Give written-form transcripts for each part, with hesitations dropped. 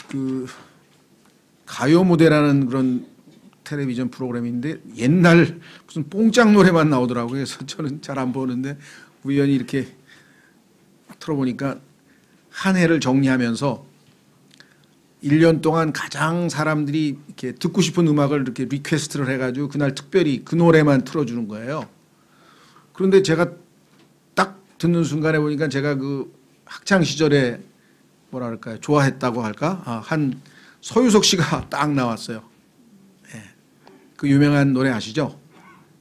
그 가요 무대라는 그런 텔레비전 프로그램인데 옛날 무슨 뽕짝 노래만 나오더라고요. 그래서 저는 잘 안 보는데 우연히 이렇게 틀어보니까 한 해를 정리하면서 1년 동안 가장 사람들이 이렇게 듣고 싶은 음악을 이렇게 리퀘스트를 해가지고 그날 특별히 그 노래만 틀어주는 거예요. 그런데 제가 딱 듣는 순간에 보니까 제가 그 학창 시절에 뭐라 그럴까요? 좋아했다고 할까? 한 서유석 씨가 딱 나왔어요. 예. 그 유명한 노래 아시죠?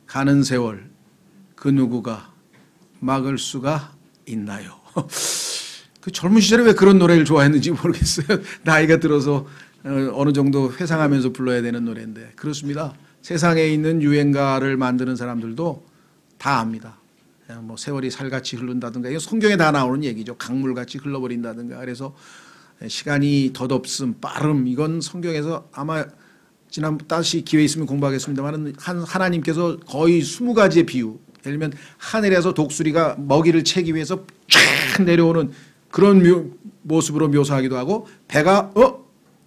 가는 세월 그 누구가 막을 수가 있나요? 그 젊은 시절에 왜 그런 노래를 좋아했는지 모르겠어요. 나이가 들어서 어느 정도 회상하면서 불러야 되는 노래인데 그렇습니다. 세상에 있는 유행가를 만드는 사람들도 다 압니다. 뭐 세월이 살같이 흐른다든가 이거 성경에 다 나오는 얘기죠. 강물같이 흘러버린다든가. 그래서 시간이 덧없음, 빠름 이건 성경에서 아마 지난 다시 기회 있으면 공부하겠습니다만 하나님께서 거의 20가지의 비유, 예를 들면 하늘에서 독수리가 먹이를 채기 위해서 쫙 내려오는 그런 모습으로 묘사하기도 하고, 배가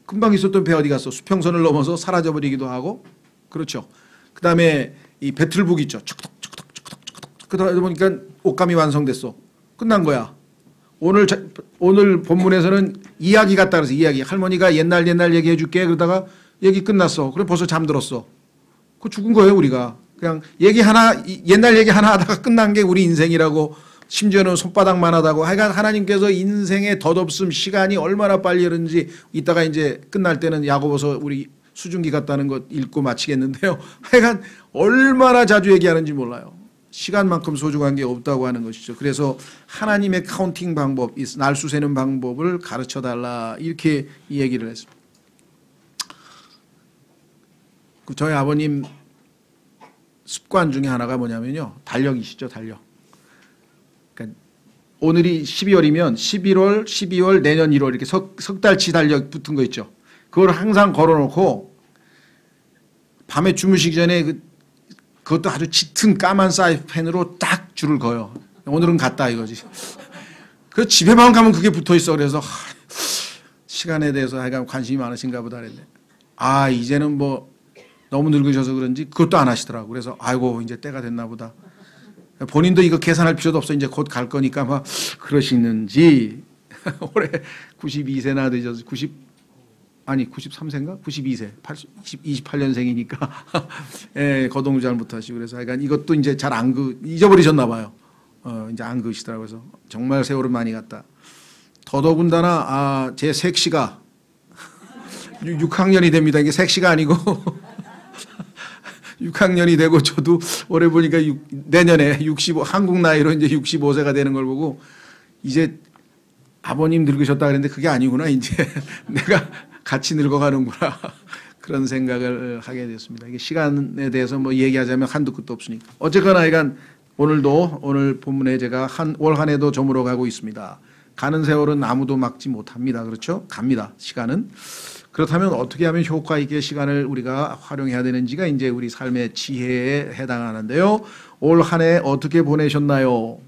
금방 있었던 배 어디 갔어? 수평선을 넘어서 사라져버리기도 하고, 그렇죠. 그 다음에 이 배틀북 있죠. 척덕척덕척덕척덕. 그러다 보니까 옷감이 완성됐어. 끝난 거야. 오늘 본문에서는 이야기 같다 그래서 이야기. 할머니가 옛날 얘기해 줄게. 그러다가 얘기 끝났어. 그래 벌써 잠들었어. 그거 죽은 거예요 우리가. 그냥 옛날 얘기 하나 하다가 끝난 게 우리 인생이라고. 심지어는 손바닥만 하다고. 하여간 하나님께서 인생의 덧없음 시간이 얼마나 빨리 흐르는지 이따가 이제 끝날 때는 야고보서 우리 수중기 같다는 것 읽고 마치겠는데요. 하여간 얼마나 자주 얘기하는지 몰라요. 시간만큼 소중한 게 없다고 하는 것이죠. 그래서 하나님의 카운팅 방법, 날수 세는 방법을 가르쳐달라 이렇게 이 얘기를 했습니다. 저희 아버님 습관 중에 하나가 뭐냐면요. 달력이시죠. 달력. 그러니까 오늘이 12월이면 11월, 12월, 내년 1월 이렇게 석 달치 달력 붙은 거 있죠. 그걸 항상 걸어놓고 밤에 주무시기 전에 그것도 아주 짙은 까만 사인펜으로 딱 줄을 그어요. 오늘은 갔다 이거지. 그 집에만 가면 그게 붙어 있어. 그래서 시간에 대해서 하여간 관심이 많으신가 보다 그랬네. 이제는 뭐 너무 늙으셔서 그런지 그것도 안 하시더라고. 그래서 아이고 이제 때가 됐나 보다. 본인도 이거 계산할 필요도 없어. 이제 곧 갈 거니까 막 그러시는지. 올해 92세나 되셔서 93세인가? 92세. 28년생이니까. 예, 거동도 잘 못하시고. 그래서 하여간 이것도 이제 잘 잊어버리셨나 봐요. 이제 안 그으시더라고요. 그래서 정말 세월은 많이 갔다. 더더군다나, 제 색시가 6학년이 됩니다. 이게 색시가 아니고. 6학년이 되고 저도 올해 보니까 내년에 한국 나이로 이제 65세가 되는 걸 보고 이제 아버님 늙으셨다 그랬는데 그게 아니구나. 이제 내가 같이 늙어가는구나. 그런 생각을 하게 됐습니다. 이게 시간에 대해서 뭐 얘기하자면 한두 끝도 없으니까. 어쨌거나 하여간 오늘 본문에 제가 올 한 해도 저물어 가고 있습니다. 가는 세월은 아무도 막지 못합니다. 그렇죠? 갑니다. 시간은. 그렇다면 어떻게 하면 효과 있게 시간을 우리가 활용해야 되는지가 이제 우리 삶의 지혜에 해당하는데요. 올 한 해 어떻게 보내셨나요?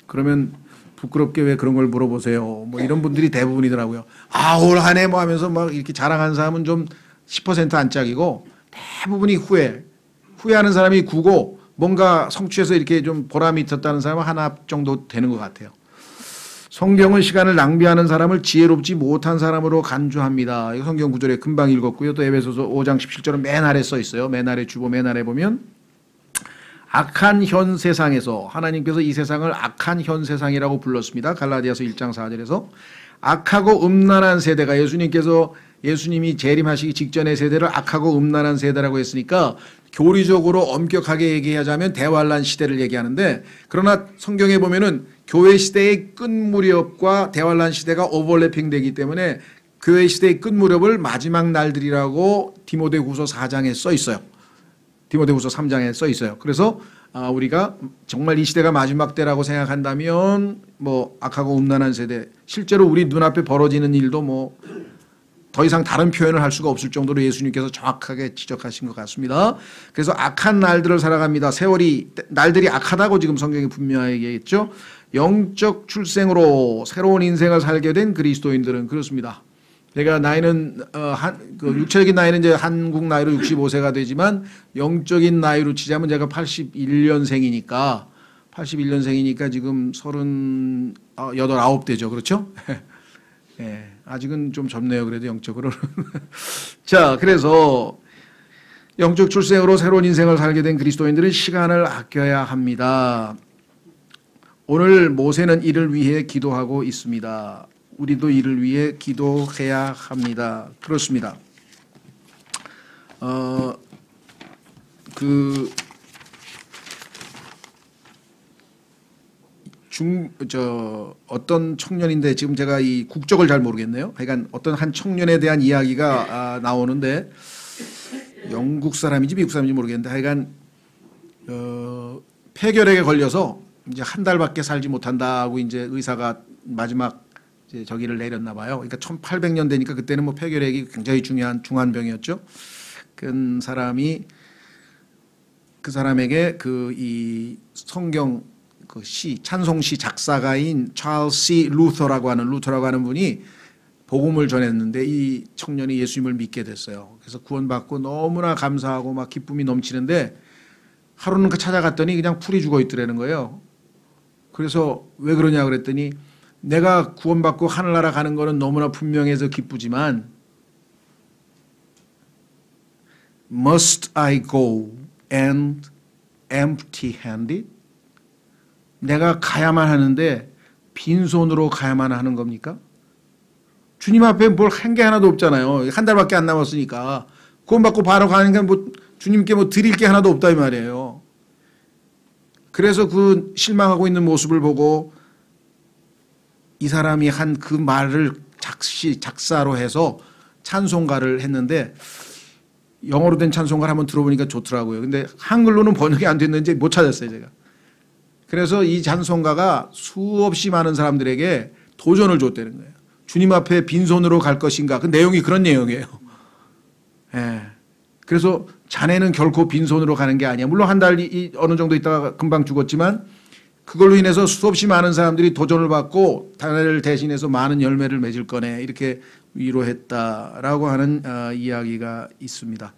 그러면 부끄럽게 왜 그런 걸 물어보세요? 뭐 이런 분들이 대부분이더라고요. 올 한 해 뭐 하면서 막 이렇게 자랑하는 사람은 좀 10% 안짝이고 대부분이 후회하는 사람이 9고 뭔가 성취해서 이렇게 좀 보람이 있었다는 사람은 하나 정도 되는 것 같아요. 성경은 시간을 낭비하는 사람을 지혜롭지 못한 사람으로 간주합니다. 이거 성경 구절에 금방 읽었고요. 또 에베소서 5장 17절은 맨 아래 써 있어요. 맨 아래 주보 맨 아래 보면 악한 현 세상에서 하나님께서 이 세상을 악한 현 세상이라고 불렀습니다. 갈라디아서 1장 4절에서 악하고 음란한 세대가 예수님이 재림하시기 직전의 세대를 악하고 음란한 세대라고 했으니까 교리적으로 엄격하게 얘기하자면 대환란 시대를 얘기하는데, 그러나 성경에 보면은 교회 시대의 끝 무렵과 대환란 시대가 오버래핑 되기 때문에 교회 시대의 끝 무렵을 마지막 날들이라고 디모데후서 4장에 써 있어요. 디모데후서 3장에 써 있어요. 그래서 우리가 정말 이 시대가 마지막 때라고 생각한다면 뭐 악하고 음란한 세대, 실제로 우리 눈앞에 벌어지는 일도 뭐 더 이상 다른 표현을 할 수가 없을 정도로 예수님께서 정확하게 지적하신 것 같습니다. 그래서 악한 날들을 살아갑니다. 날들이 악하다고 지금 성경이 분명하게 얘기했죠. 영적 출생으로 새로운 인생을 살게 된 그리스도인들은 그렇습니다. 제가 나이는 육체적인 나이는 이제 한국 나이로 65세가 되지만 영적인 나이로 치자면 제가 81년생이니까 지금 38, 9되죠. 그렇죠? 예, 아직은 좀 젊네요. 그래도 영적으로는. 자, 그래서 영적 출생으로 새로운 인생을 살게 된 그리스도인들은 시간을 아껴야 합니다. 오늘 모세는 이를 위해 기도하고 있습니다. 우리도 이를 위해 기도해야 합니다. 그렇습니다. 어떤 청년인데 지금 제가 이 국적을 잘 모르겠네요. 그러니까 어떤 한 청년에 대한 이야기가 나오는데 영국 사람인지 미국 사람인지 모르겠는데 하여간 폐결핵에 걸려서 이제 한 달밖에 살지 못한다고 이제 의사가 마지막 이제 저기를 내렸나 봐요. 그러니까 1800년 되니까 그때는 뭐 폐결핵이 굉장히 중요한 중환병이었죠. 그 사람에게 이 성경 찬송시 작사가인 찰스 루터라고 하는 분이 복음을 전했는데 이 청년이 예수님을 믿게 됐어요. 그래서 구원받고 너무나 감사하고 막 기쁨이 넘치는데 하루는 찾아갔더니 그냥 풀이 죽어 있더라는 거예요. 그래서 왜 그러냐 그랬더니 내가 구원받고 하늘나라 가는 거는 너무나 분명해서 기쁘지만 Must I go and empty-handed? 내가 가야만 하는데 빈손으로 가야만 하는 겁니까? 주님 앞에 뭘 한 게 하나도 없잖아요. 한 달밖에 안 남았으니까. 구원받고 바로 가니까 뭐 주님께 뭐 드릴 게 하나도 없다 이 말이에요. 그래서 그 실망하고 있는 모습을 보고 이 사람이 한 그 말을 작사로 해서 찬송가를 했는데 영어로 된 찬송가를 한번 들어보니까 좋더라고요. 근데 한글로는 번역이 안 됐는지 못 찾았어요, 제가. 그래서 이 찬송가가 수없이 많은 사람들에게 도전을 줬다는 거예요. 주님 앞에 빈손으로 갈 것인가? 그 내용이 그런 내용이에요. 예. 그래서 자네는 결코 빈손으로 가는 게 아니야. 물론 한 달 어느 정도 있다가 금방 죽었지만 그걸로 인해서 수없이 많은 사람들이 도전을 받고 자네를 대신해서 많은 열매를 맺을 거네. 이렇게 위로했다라고 하는 이야기가 있습니다.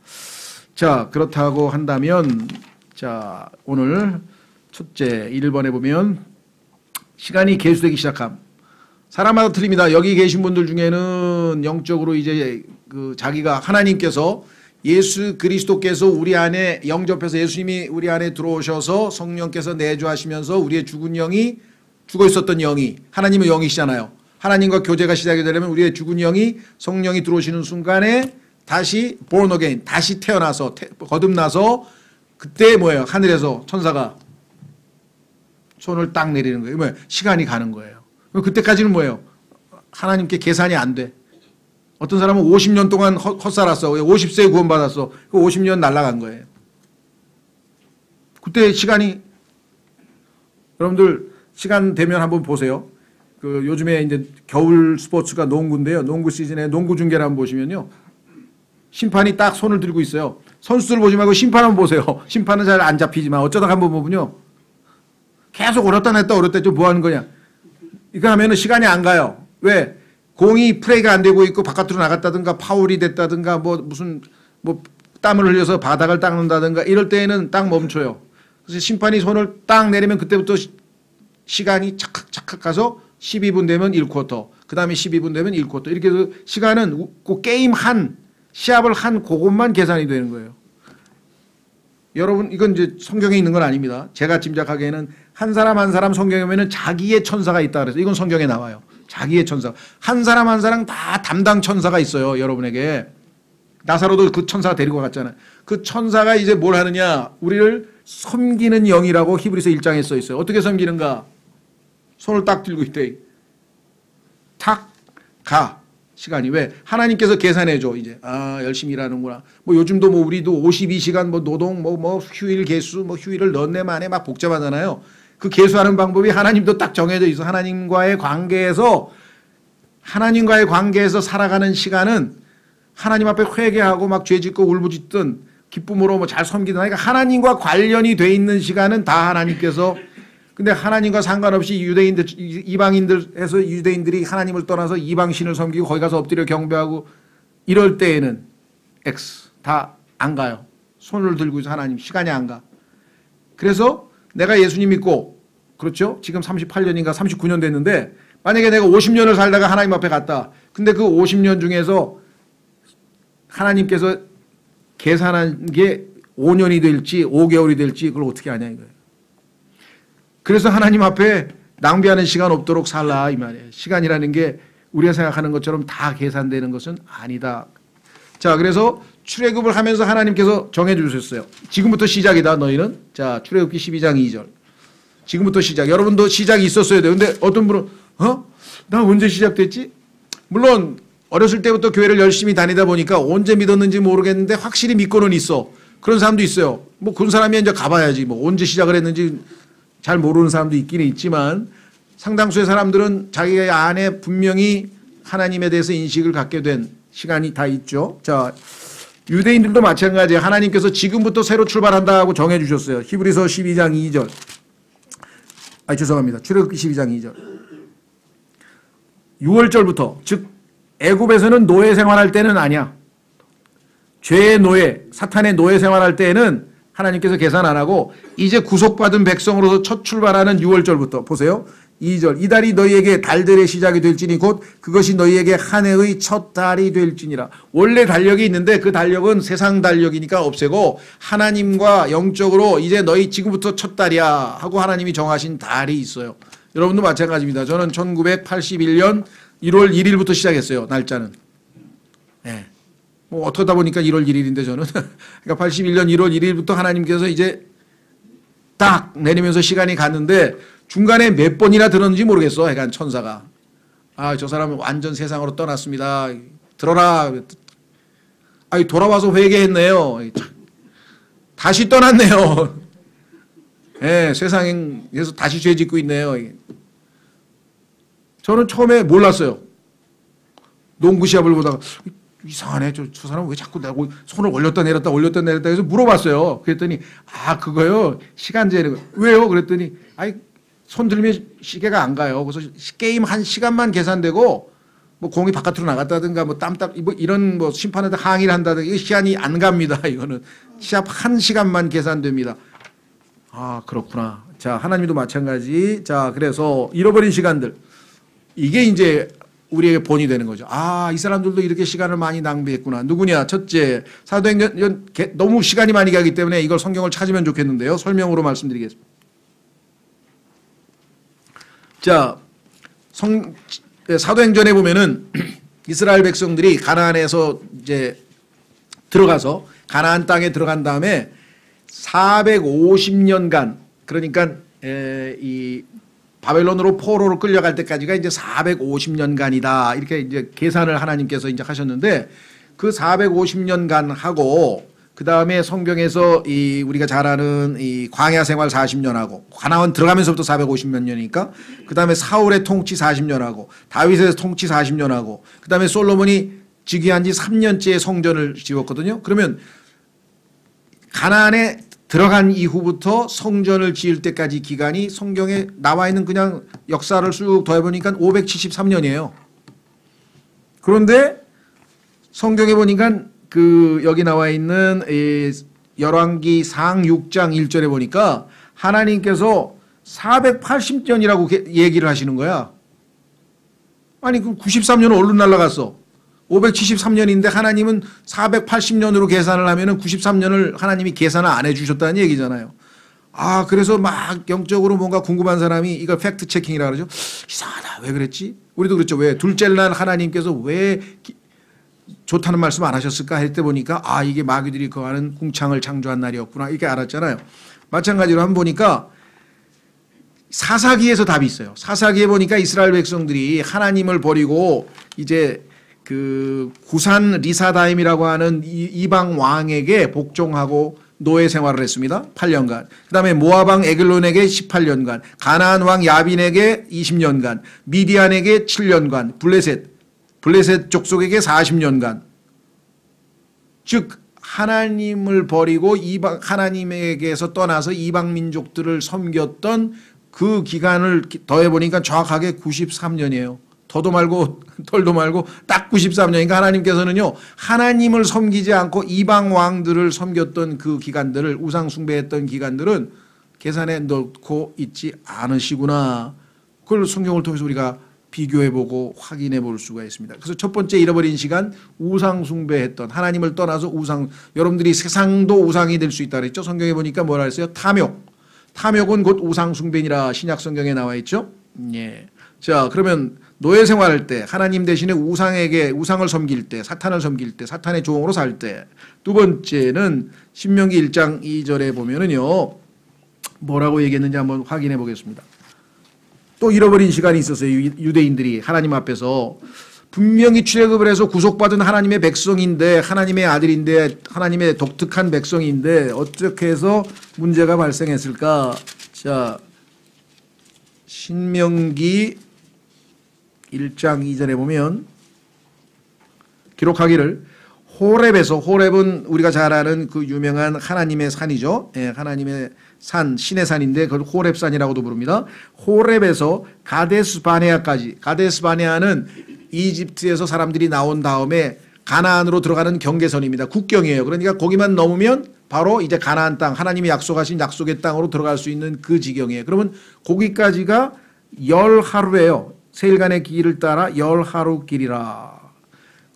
자, 그렇다고 한다면 자, 오늘 첫째 1번에 보면 시간이 계수되기 시작함. 사람마다 틀립니다. 여기 계신 분들 중에는 영적으로 이제 자기가 하나님께서 예수 그리스도께서 우리 안에 영접해서 예수님이 우리 안에 들어오셔서 성령께서 내주하시면서 우리의 죽은 영이 죽어 있었던 영이 하나님의 영이시잖아요. 하나님과 교제가 시작이 되려면 우리의 죽은 영이 성령이 들어오시는 순간에 다시 born again 다시 태어나서 거듭나서 그때 뭐예요? 하늘에서 천사가 손을 딱 내리는 거예요. 뭐예요? 시간이 가는 거예요. 그때까지는 뭐예요? 하나님께 계산이 안 돼. 어떤 사람은 50년 동안 헛살았어. 50세에 구원받았어. 그 50년 날아간 거예요. 그때 시간이 여러분들 시간 되면 한번 보세요. 요즘에 이제 겨울 스포츠가 농구인데요. 농구 시즌에 농구 중계를 한번 보시면요. 심판이 딱 손을 들고 있어요. 선수들 보지 말고 심판 한번 보세요. 심판은 잘 안 잡히지만 어쩌다 한번 보면요. 계속 오렸다 냈다 뭐 하는 거냐. 이거 하면은 시간이 안 가요. 왜? 공이 플레이가 안 되고 있고 바깥으로 나갔다든가 파울이 됐다든가 무슨 땀을 흘려서 바닥을 닦는다든가 이럴 때에는 딱 멈춰요. 그래서 심판이 손을 딱 내리면 그때부터 시간이 착각 가서 12분 되면 1쿼터, 그 다음에 12분 되면 1쿼터 이렇게 해서 시간은 그 게임 시합을 한 그것만 계산이 되는 거예요. 여러분 이건 이제 성경에 있는 건 아닙니다. 제가 짐작하기에는 한 사람 한 사람 성경에 보면 자기의 천사가 있다 그래서 이건 성경에 나와요. 자기의 천사. 한 사람 한 사람 다 담당 천사가 있어요. 여러분에게. 나사로도 그 천사가 데리고 갔잖아요. 그 천사가 이제 뭘 하느냐. 우리를 섬기는 영이라고 히브리서 1장에 써 있어요. 어떻게 섬기는가. 손을 딱 들고 있대. 탁 가. 시간이 왜? 하나님께서 계산해줘. 이제 열심히 일하는구나. 요즘도 우리도 52시간 노동 휴일 개수 휴일을 넣네 만에 막 복잡하잖아요. 그 계수하는 방법이 하나님도 딱 정해져 있어. 하나님과의 관계에서 살아가는 시간은 하나님 앞에 회개하고 막 죄짓고 울부짖든 기쁨으로 잘 섬기든 하니까 하나님과 관련이 돼 있는 시간은 다 하나님께서 근데 하나님과 상관없이 유대인들, 이방인들 해서 유대인들이 하나님을 떠나서 이방신을 섬기고 거기 가서 엎드려 경배하고 이럴 때에는 X 다 안 가요. 손을 들고 있어 하나님 시간이 안 가. 그래서 내가 예수님 믿고 그렇죠? 지금 38년인가 39년 됐는데 만약에 내가 50년을 살다가 하나님 앞에 갔다. 근데 그 50년 중에서 하나님께서 계산한 게 5년이 될지 5개월이 될지 그걸 어떻게 아냐 이거예요. 그래서 하나님 앞에 낭비하는 시간 없도록 살라 이 말이에요. 시간이라는 게 우리가 생각하는 것처럼 다 계산되는 것은 아니다. 자, 그래서 출애굽을 하면서 하나님께서 정해 주셨어요. 지금부터 시작이다 너희는. 자, 출애굽기 12장 2절. 지금부터 시작. 여러분도 시작이 있었어야 돼요. 근데 어떤 분은 나 언제 시작됐지? 물론 어렸을 때부터 교회를 열심히 다니다 보니까 언제 믿었는지 모르겠는데 확실히 믿고는 있어. 그런 사람도 있어요. 뭐 그런 사람이 이제 가봐야지. 뭐 언제 시작을 했는지 잘 모르는 사람도 있기는 있지만 상당수의 사람들은 자기 안에 분명히 하나님에 대해서 인식을 갖게 된 시간이 다 있죠. 자, 유대인들도 마찬가지예요. 하나님께서 지금부터 새로 출발한다고 정해 주셨어요. 히브리서 12장 2절. 죄송합니다. 출애굽기 12장 2절. 6월절부터 즉 애굽에서는 노예 생활할 때는 아니야. 죄의 노예, 사탄의 노예 생활할 때에는 하나님께서 계산 안 하고 이제 구속받은 백성으로서 첫 출발하는 6월절부터 보세요. 2절 이 달이 너희에게 달들의 시작이 될지니 곧 그것이 너희에게 한 해의 첫 달이 될지니라. 원래 달력이 있는데 그 달력은 세상 달력이니까 없애고 하나님과 영적으로 이제 너희 지금부터 첫 달이야 하고 하나님이 정하신 달이 있어요. 여러분도 마찬가지입니다. 저는 1981년 1월 1일부터 시작했어요. 날짜는. 네. 뭐 어쩌다 보니까 1월 1일인데 저는 그러니까 81년 1월 1일부터 하나님께서 이제 딱 내리면서 시간이 갔는데 중간에 몇 번이나 들었는지 모르겠어. 그러니까 천사가 저 사람은 완전 세상으로 떠났습니다. 들어라. 돌아와서 회개했네요. 다시 떠났네요. 네, 세상에서 다시 죄 짓고 있네요. 저는 처음에 몰랐어요. 농구 시합을 보다가 이상하네. 저 사람 왜 자꾸 내가 손을 올렸다 내렸다 해서 물어봤어요. 그랬더니 그거요. 시간제는 왜요? 그랬더니 손 들면 시계가 안 가요. 그래서 게임 한 시간만 계산되고 뭐 공이 바깥으로 나갔다든가 뭐 이런 뭐 심판한테 항의를 한다든가 이 시간이 안 갑니다. 이거는 시합 한 시간만 계산됩니다. 그렇구나. 자, 하나님도 마찬가지. 자, 그래서 잃어버린 시간들 이게 이제 우리에게 본이 되는 거죠. 이 사람들도 이렇게 시간을 많이 낭비했구나. 누구냐? 첫째, 사도행전 너무 시간이 많이 가기 때문에 이걸 성경을 찾으면 좋겠는데요. 설명으로 말씀드리겠습니다. 자, 사도행전에 보면은 이스라엘 백성들이 가나안에서 이제 들어가서 가나안 땅에 들어간 다음에 450년간 그러니까 이 바벨론으로 포로로 끌려갈 때까지가 이제 450년간이다. 이렇게 이제 계산을 하나님께서 이제 하셨는데 그 450년간 하고 그 다음에 성경에서 우리가 잘 아는 이 광야 생활 40년 하고 가나안 들어가면서부터 450몇 년이니까 그 다음에 사울의 통치 40년 하고 다윗의 통치 40년 하고 그 다음에 솔로몬이 즉위한 지 3년째 성전을 지었거든요. 그러면 가나안에 들어간 이후부터 성전을 지을 때까지 기간이 성경에 나와 있는 그냥 역사를 쑥 더해보니까 573년이에요. 그런데 성경에 보니까 여기 나와 있는 열왕기상 6장 1절에 보니까 하나님께서 480년이라고 얘기를 하시는 거야. 아니 그 93년은 얼른 날아갔어. 573년인데 하나님은 480년으로 계산을 하면은 93년을 하나님이 계산을 안 해주셨다는 얘기잖아요. 그래서 막 영적으로 뭔가 궁금한 사람이 이걸 팩트 체킹이라 그러죠. 이상하다. 왜 그랬지? 우리도 그랬죠. 왜? 둘째 날 하나님께서 왜 좋다는 말씀 안 하셨을까 할 때 보니까 이게 마귀들이 거하는 궁창을 창조한 날이었구나. 이렇게 알았잖아요. 마찬가지로 한번 보니까 사사기에서 답이 있어요. 사사기에 보니까 이스라엘 백성들이 하나님을 버리고 이제 그 구산 리사다임이라고 하는 이방 왕에게 복종하고 노예 생활을 했습니다. 8년간. 그 다음에 모압 왕 에글론에게 18년간, 가나안 왕 야빈에게 20년간, 미디안에게 7년간, 블레셋 족속에게 40년간. 즉 하나님을 버리고 하나님에게서 떠나서 이방 민족들을 섬겼던 그 기간을 더해보니까 정확하게 93년이에요. 더도 말고 덜도 말고 딱 93년이니까 하나님께서는요, 하나님을 섬기지 않고 이방 왕들을 섬겼던 그 기간들을, 우상 숭배했던 기간들은 계산에 넣고 있지 않으시구나. 그걸 성경을 통해서 우리가 비교해보고 확인해 볼 수가 있습니다. 그래서 첫 번째 잃어버린 시간, 우상 숭배했던, 하나님을 떠나서 우상, 여러분들이 세상도 우상이 될 수 있다 그랬죠. 성경에 보니까 뭐라 했어요? 탐욕. 탐욕은 곧 우상 숭배니라 신약 성경에 나와 있죠. 예. 자, 그러면 노예 생활할 때 하나님 대신에 우상을 섬길 때, 사탄을 섬길 때, 사탄의 종으로 살 때. 두 번째는 신명기 1장 2절에 보면은요, 뭐라고 얘기했는지 한번 확인해 보겠습니다. 또 잃어버린 시간이 있었어요. 유대인들이 하나님 앞에서 분명히 출애굽을 해서 구속받은 하나님의 백성인데, 하나님의 아들인데, 하나님의 독특한 백성인데 어떻게 해서 문제가 발생했을까? 자, 신명기 1장 2절에 보면 기록하기를 호렙에서, 호렙은 우리가 잘 아는 그 유명한 하나님의 산이죠. 예, 하나님의 산, 신의 산인데 그걸 호렙산이라고도 부릅니다. 호렙에서 가데스 바네아까지, 가데스 바네아는 이집트에서 사람들이 나온 다음에 가나안으로 들어가는 경계선입니다. 국경이에요. 그러니까 거기만 넘으면 바로 이제 가나안 땅, 하나님이 약속하신 약속의 땅으로 들어갈 수 있는 그 지경이에요. 그러면 거기까지가 10하루예요. 세일간의 길을 따라 10하루 길이라.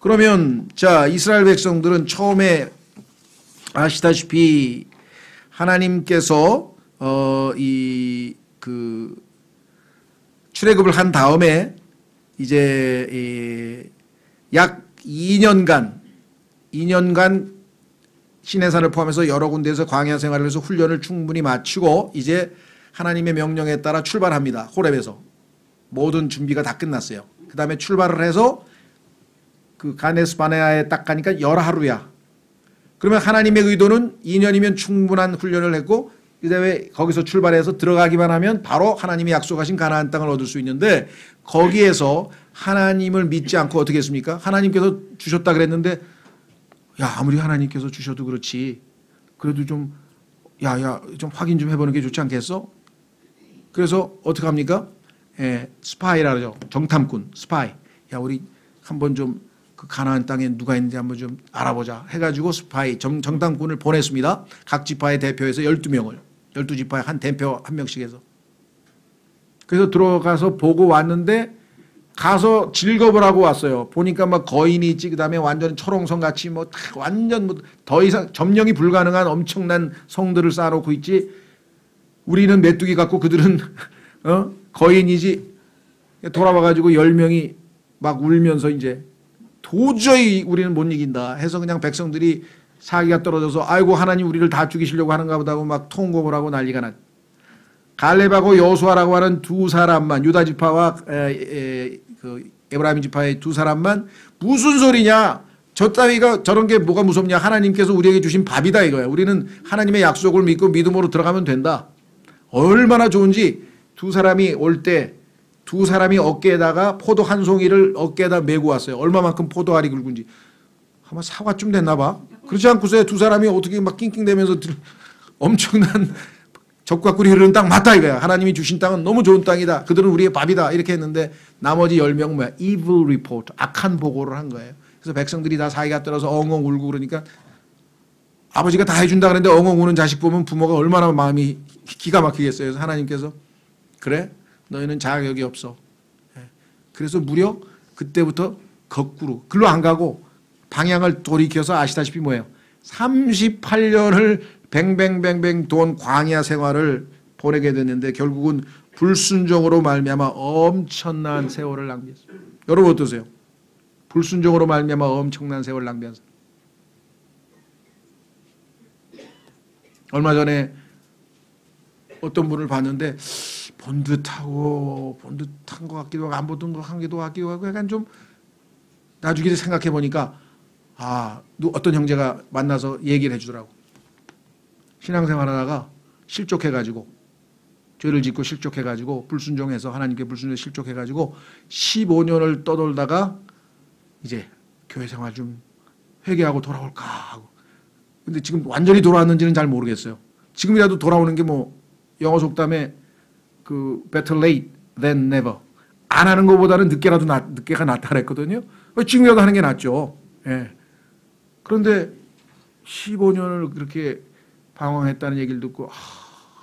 그러면 자, 이스라엘 백성들은 처음에 아시다시피 하나님께서 출애굽을 한 다음에 이제 약 2년간 시내산을 포함해서 여러 군데에서 광야 생활을 해서 훈련을 충분히 마치고 이제 하나님의 명령에 따라 출발합니다. 호렙에서 모든 준비가 다 끝났어요. 그 다음에 출발을 해서 그 가데스 바네아에 딱 가니까 10하루야. 그러면 하나님의 의도는 2년이면 충분한 훈련을 했고 그다음에 거기서 출발해서 들어가기만 하면 바로 하나님이 약속하신 가나안 땅을 얻을 수 있는데, 거기에서 하나님을 믿지 않고 어떻게 했습니까? 하나님께서 주셨다 그랬는데, 야, 아무리 하나님께서 주셔도 그렇지, 그래도 좀 좀 확인 좀 해보는 게 좋지 않겠어? 그래서 어떻게 합니까? 스파이라 그러죠. 정탐꾼, 스파이. 야, 우리 한번 좀 그 가나안 땅에 누가 있는지 한번 좀 알아보자 해가지고 스파이, 정탐꾼을 보냈습니다. 각 지파의 대표에서 12명을, 12지파에 한 대표 한 명씩 해서. 그래서 들어가서 보고 왔는데, 가서 즐겁을 하고 왔어요. 보니까 막 거인이 있지, 그 다음에 완전 초롱성 같이 뭐 완전 뭐 더 이상 점령이 불가능한 엄청난 성들을 쌓아놓고 있지. 우리는 메뚜기 같고 그들은 거인이지. 돌아와가지고 10명이 막 울면서 이제 도저히 우리는 못 이긴다 해서 그냥 백성들이 사기가 떨어져서 아이고 하나님 우리를 다 죽이시려고 하는가 보다 하고 막 통곡을 하고 난리가 났. 갈렙하고 여호수아라고 하는 두 사람만, 유다 지파와 그 에브라임 지파의 두 사람만, 무슨 소리냐, 저 따위가 저런 게 뭐가 무섭냐, 하나님께서 우리에게 주신 밥이다 이거야. 우리는 하나님의 약속을 믿고 믿음으로 들어가면 된다. 얼마나 좋은지. 두 사람이 올 때 두 사람이 어깨에다가 포도 한 송이를 어깨에다 메고 왔어요. 얼마만큼 포도알이 굵은지. 아마 사과쯤 됐나 봐. 그렇지 않고서 두 사람이 어떻게 막 낑낑대면서 엄청난 적과 꿀이 흐르는 땅 맞다 이거야. 하나님이 주신 땅은 너무 좋은 땅이다. 그들은 우리의 밥이다. 이렇게 했는데 나머지 10명 뭐야? evil report, 악한 보고를 한 거예요. 그래서 백성들이 다 사이가 떨어서 엉엉 울고 그러니까 아버지가 다 해준다 그랬는데 엉엉 우는 자식 보면 부모가 얼마나 마음이 기가 막히겠어요. 그래서 하나님께서 그래? 너희는 자격이 없어. 그래서 무려 그때부터 거꾸로 글로 안 가고 방향을 돌이켜서 아시다시피 뭐예요? 38년을 뱅뱅뱅뱅 돈 광야 생활을 보내게 됐는데 결국은 불순종으로 말미암아 엄청난 세월을 낭비했어요. 여러분 어떠세요? 불순종으로 말미암아 엄청난 세월을 낭비했어요. 얼마 전에 어떤 분을 봤는데 본 듯한 것 같기도 하고 안 보던 것 같기도 하고 약간 좀 나중에 생각해 보니까 어떤 형제가 만나서 얘기를 해주더라고. 신앙생활하다가 실족해가지고 죄를 짓고 실족해가지고 불순종해서 하나님께 불순종해서 실족해가지고 15년을 떠돌다가 이제 교회 생활 좀 회개하고 돌아올까 하고. 근데 지금 완전히 돌아왔는지는 잘 모르겠어요. 지금이라도 돌아오는 게 뭐 영어 속담에 그 better late than never. 안 하는 것보다는 늦게가 낫다 그랬거든요. 지금이라도 하는 게 낫죠. 예. 그런데 15년을 그렇게 방황했다는 얘기를 듣고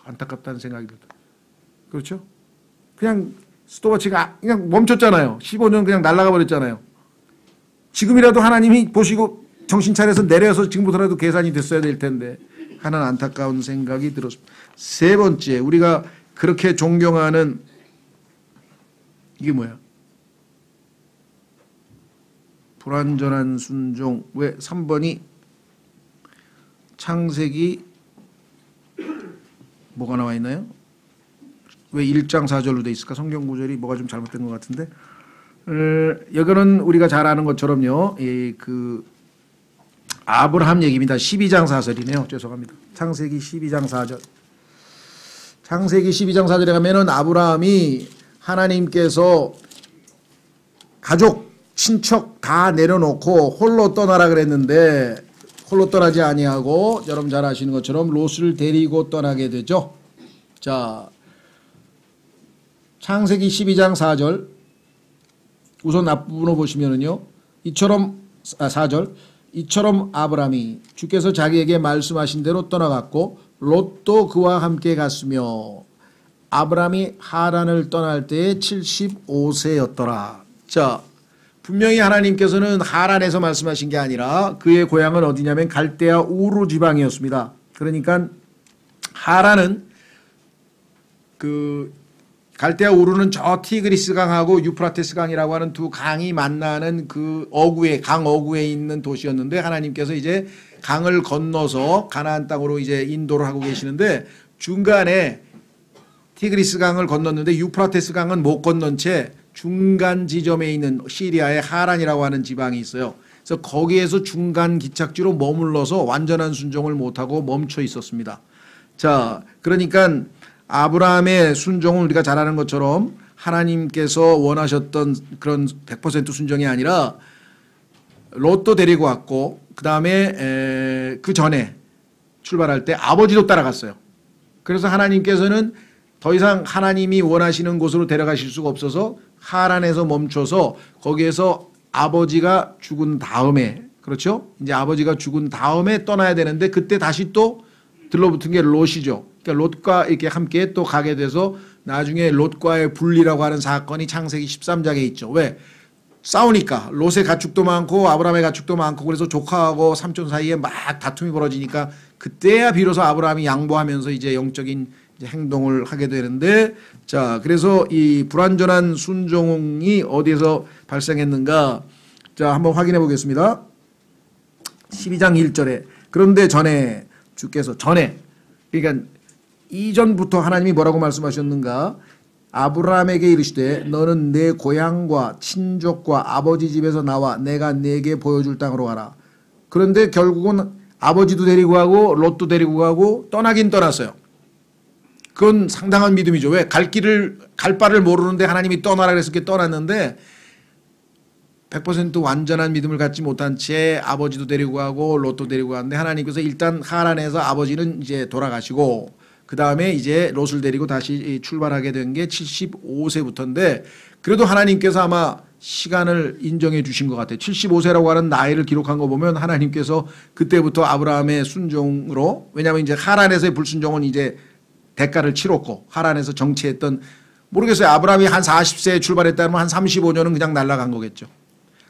안타깝다는 생각이 들다. 그렇죠? 그냥 스톱워치가 그냥 멈췄잖아요. 15년 그냥 날아가 버렸잖아요. 지금이라도 하나님이 보시고 정신 차려서 내려서 지금부터라도 계산이 됐어야 될 텐데 하는 안타까운 생각이 들었습니다. 세 번째, 우리가 그렇게 존경하는 이게 뭐야? 불완전한 순종. 왜 3번이 창세기 뭐가 나와 있나요? 왜 1장 4절로 돼 있을까? 성경 구절이 뭐가 좀 잘못된 것 같은데. 여기는 우리가 잘 아는 것처럼요. 그 아브라함 얘기입니다. 12장 4절이네요. 죄송합니다. 창세기 12장 4절. 창세기 12장 4절에 가면은 아브라함이 하나님께서 가족, 친척 다 내려놓고 홀로 떠나라 그랬는데 홀로 떠나지 아니하고 여러분 잘 아시는 것처럼 롯을 데리고 떠나게 되죠. 자, 창세기 12장 4절 우선 앞부분을 보시면은요. 4절 이처럼 아브라함이 주께서 자기에게 말씀하신 대로 떠나갔고 롯도 그와 함께 갔으며 아브라함이 하란을 떠날 때에 75세였더라. 자, 분명히 하나님께서는 하란에서 말씀하신 게 아니라 그의 고향은 어디냐면 갈대아 우르 지방이었습니다. 그러니까 하란은 그 갈대아 우르는 저 티그리스 강하고 유프라테스 강이라고 하는 두 강이 만나는 그 강 어구에 있는 도시였는데 하나님께서 이제 강을 건너서 가나안 땅으로 이제 인도를 하고 계시는데 중간에 티그리스 강을 건넜는데 유프라테스 강은 못 건넌 채 중간 지점에 있는 시리아의 하란이라고 하는 지방이 있어요. 그래서 거기에서 중간 기착지로 머물러서 완전한 순종을 못하고 멈춰 있었습니다. 자, 그러니까 아브라함의 순종은 우리가 잘 아는 것처럼 하나님께서 원하셨던 그런 100% 순종이 아니라 롯도 데리고 왔고 그 다음에 그 전에 출발할 때 아버지도 따라갔어요. 그래서 하나님께서는 더 이상 하나님이 원하시는 곳으로 데려가실 수가 없어서 하란에서 멈춰서 거기에서 아버지가 죽은 다음에 그렇죠? 이제 아버지가 죽은 다음에 떠나야 되는데 그때 다시 또 들러붙은 게 롯이죠. 그러니까 롯과 이렇게 함께 또 가게 돼서 나중에 롯과의 분리라고 하는 사건이 창세기 13장에 있죠. 왜? 싸우니까 롯의 가축도 많고 아브라함의 가축도 많고 그래서 조카하고 삼촌 사이에 막 다툼이 벌어지니까 그때야 비로소 아브라함이 양보하면서 이제 영적인 이제 행동을 하게 되는데 자, 그래서 이 불완전한 순종이 어디에서 발생했는가? 자, 한번 확인해 보겠습니다. 12장 1절에 그런데 전에 주께서 그러니까 이전부터 하나님이 뭐라고 말씀하셨는가? 아브라함에게 이르시되 너는 내 고향과 친족과 아버지 집에서 나와 내가 네게 보여줄 땅으로 가라. 그런데 결국은 아버지도 데리고 가고 롯도 데리고 가고 떠나긴 떠났어요. 그건 상당한 믿음이죠. 왜? 갈 바를 모르는데 하나님이 떠나라 그랬을 때 떠났는데 100% 완전한 믿음을 갖지 못한 채 아버지도 데리고 가고 롯도 데리고 갔는데 하나님께서 일단 하란에서 아버지는 이제 돌아가시고 그 다음에 이제 롯을 데리고 다시 출발하게 된 게 75세부터인데 그래도 하나님께서 아마 시간을 인정해 주신 것 같아요. 75세라고 하는 나이를 기록한 거 보면 하나님께서 그때부터 아브라함의 순종으로 왜냐하면 이제 하란에서의 불순종은 이제 대가를 치렀고 하란에서 정치했던 모르겠어요. 아브라함이 한 40세에 출발했다면 한 35년은 그냥 날아간 거겠죠.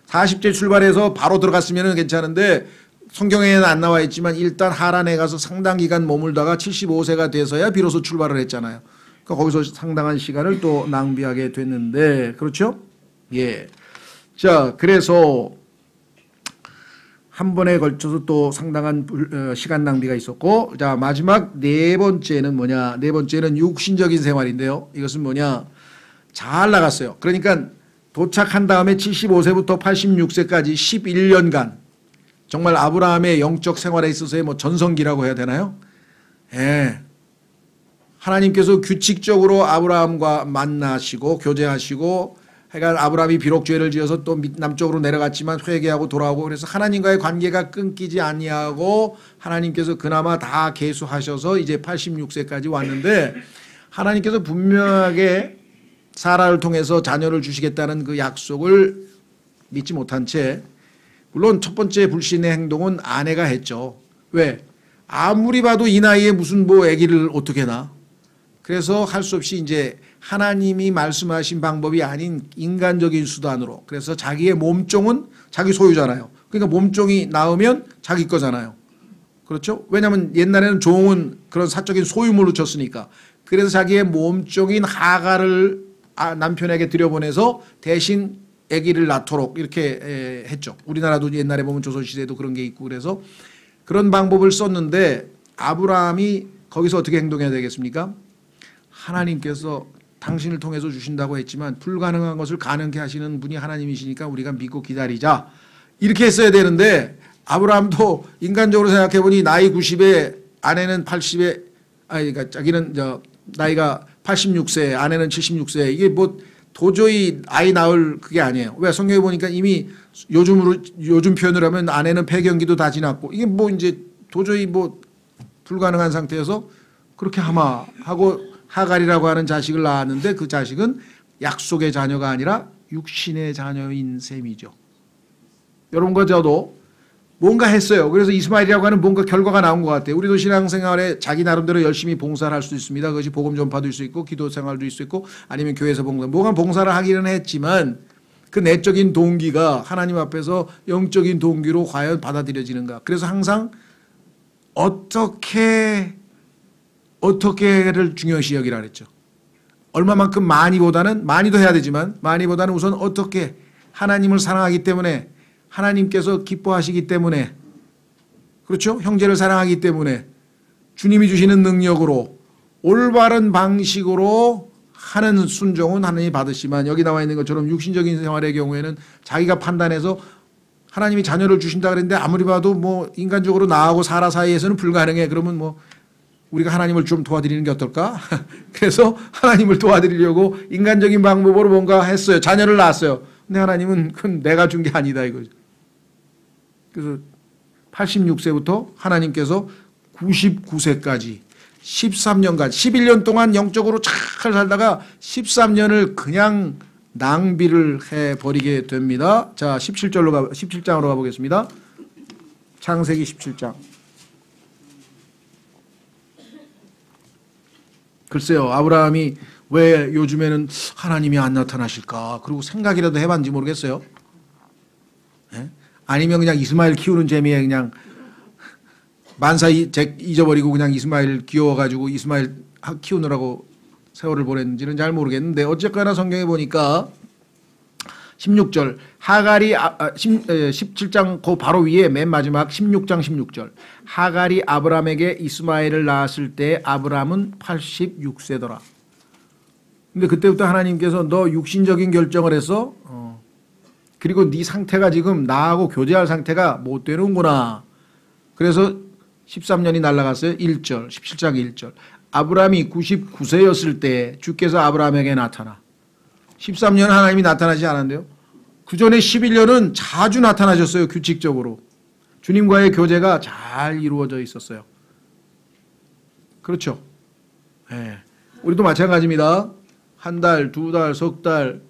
40세 출발해서 바로 들어갔으면 괜찮은데 성경에는 안 나와 있지만 일단 하란에 가서 상당 기간 머물다가 75세가 돼서야 비로소 출발을 했잖아요. 그러니까 거기서 상당한 시간을 또 낭비하게 됐는데 그렇죠? 예. 자, 그래서 한 번에 걸쳐서 또 상당한 시간 낭비가 있었고 자, 마지막 네 번째는 뭐냐? 네 번째는 육신적인 생활인데요. 이것은 뭐냐? 잘 나갔어요. 그러니까 도착한 다음에 75세부터 86세까지 11년간 정말 아브라함의 영적 생활에 있어서의 뭐 전성기라고 해야 되나요? 예. 하나님께서 규칙적으로 아브라함과 만나시고 교제하시고 하여간 아브라함이 비록 죄를 지어서 또 남쪽으로 내려갔지만 회개하고 돌아오고 그래서 하나님과의 관계가 끊기지 아니하고 하나님께서 그나마 다 계수하셔서 이제 86세까지 왔는데 하나님께서 분명하게 사라를 통해서 자녀를 주시겠다는 그 약속을 믿지 못한 채, 물론 첫 번째 불신의 행동은 아내가 했죠. 왜? 아무리 봐도 이 나이에 무슨 뭐 아기를 어떻게 낳아? 그래서 할 수 없이 이제 하나님이 말씀하신 방법이 아닌 인간적인 수단으로, 그래서 자기의 몸종은 자기 소유잖아요. 그러니까 몸종이 낳으면 자기 거잖아요. 그렇죠? 왜냐하면 옛날에는 종은 그런 사적인 소유물로 쳤으니까. 그래서 자기의 몸종인 하가를 남편에게 들여보내서 대신 아기를 낳도록 이렇게 했죠. 우리나라도 옛날에 보면 조선시대에도 그런 게 있고, 그래서 그런 방법을 썼는데 아브라함이 거기서 어떻게 행동해야 되겠습니까? 하나님께서 당신을 통해서 주신다고 했지만 불가능한 것을 가능케 하시는 분이 하나님이시니까 우리가 믿고 기다리자, 이렇게 했어야 되는데, 아브라함도 인간적으로 생각해 보니 나이 90에 아내는 80에, 그러니까 자기는 나이가 86세, 아내는 76세, 이게 뭐 도저히 아이 낳을 그게 아니에요. 왜? 성경에 보니까 이미 요즘 표현을 하면 아내는 폐경기도 다 지났고, 이게 뭐 이제 도저히 뭐 불가능한 상태여서 그렇게 하고 하갈이라고 하는 자식을 낳았는데, 그 자식은 약속의 자녀가 아니라 육신의 자녀인 셈이죠. 여러분과 저도 뭔가 했어요. 그래서 이스마엘이라고 하는 뭔가 결과가 나온 것 같아요. 우리도 신앙생활에 자기 나름대로 열심히 봉사를 할 수 있습니다. 그것이 복음 전파도 있을 수 있고 기도 생활도 있을 수 있고 아니면 교회에서 뭔가 봉사를 하기는 했지만 그 내적인 동기가 하나님 앞에서 영적인 동기로 과연 받아들여지는가. 그래서 항상 어떻게를 중요시 여기라 그랬죠. 얼마만큼 많이도 해야 되지만 많이보다는 우선 어떻게, 하나님을 사랑하기 때문에, 하나님께서 기뻐하시기 때문에, 그렇죠? 형제를 사랑하기 때문에 주님이 주시는 능력으로 올바른 방식으로 하는 순종은 하나님이 받으시지만, 여기 나와 있는 것처럼 육신적인 생활의 경우에는 자기가 판단해서 하나님이 자녀를 주신다 그랬는데 아무리 봐도 뭐 인간적으로 나하고 사라 사이에서는 불가능해. 그러면 뭐 우리가 하나님을 좀 도와드리는 게 어떨까? 그래서 하나님을 도와드리려고 인간적인 방법으로 뭔가 했어요. 자녀를 낳았어요. 근데 하나님은 그건 내가 준 게 아니다 이거죠. 그래서 86세부터 하나님께서 99세까지 13년간 11년 동안 영적으로 잘 살다가 13년을 그냥 낭비를 해버리게 됩니다. 자, 17장으로 가보겠습니다. 창세기 17장. 글쎄요, 아브라함이 왜 요즘에는 하나님이 안 나타나실까? 그리고 생각이라도 해봤는지 모르겠어요. 네? 아니면 그냥 이스마엘 키우는 재미에 그냥 만사 잊어버리고 그냥 이스마엘 귀여워가지고 이스마엘 키우느라고 세월을 보냈는지는 잘 모르겠는데, 어쨌거나 성경에 보니까 16절 하갈이 17장 그 바로 위에 맨 마지막 16장 16절 하갈이 아브라함에게 이스마엘을 낳았을 때 아브라함은 86세더라. 근데 그때부터 하나님께서 너 육신적인 결정을 했어? 그리고 네 상태가 지금 나하고 교제할 상태가 못 되는구나. 그래서 13년이 날아갔어요. 1절 17장 1절 아브라함이 99세였을 때 주께서 아브라함에게 나타나. 13년 하나님이 나타나지 않았는데요. 그 전에 11년은 자주 나타나셨어요. 규칙적으로. 주님과의 교제가 잘 이루어져 있었어요. 그렇죠. 네. 우리도 마찬가지입니다. 한 달, 두 달, 석 달